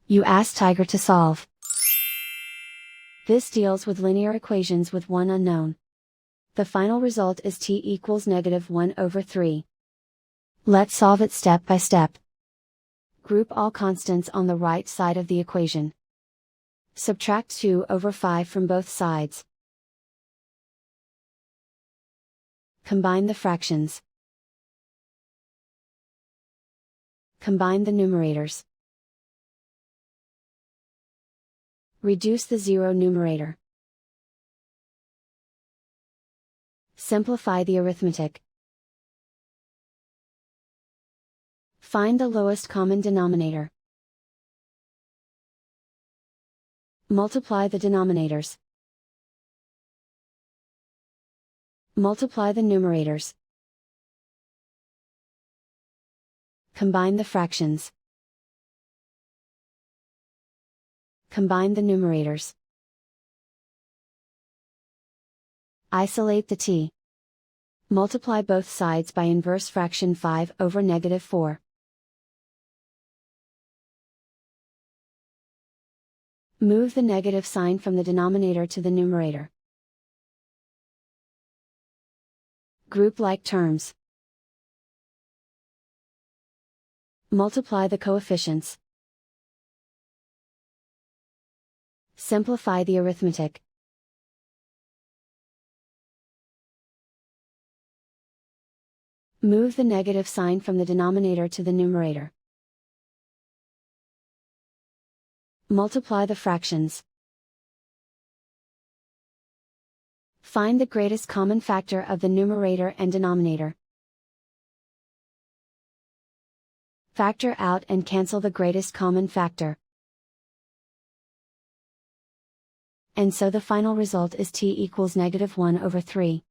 You ask Tiger to solve. This deals with linear equations with one unknown. The final result is t equals -1/3. Let's solve it step by step. Group all constants on the right side of the equation. Subtract 2/5 from both sides. Combine the fractions. Combine the numerators. Reduce the zero numerator. Simplify the arithmetic. Find the lowest common denominator. Multiply the denominators. Multiply the numerators. Combine the fractions. Combine the numerators. Isolate the t. Multiply both sides by inverse fraction 5/-4. Move the negative sign from the denominator to the numerator. Group like terms. Multiply the coefficients. Simplify the arithmetic. Move the negative sign from the denominator to the numerator. Multiply the fractions. Find the greatest common factor of the numerator and denominator. Factor out and cancel the greatest common factor. And so the final result is t equals -1/3.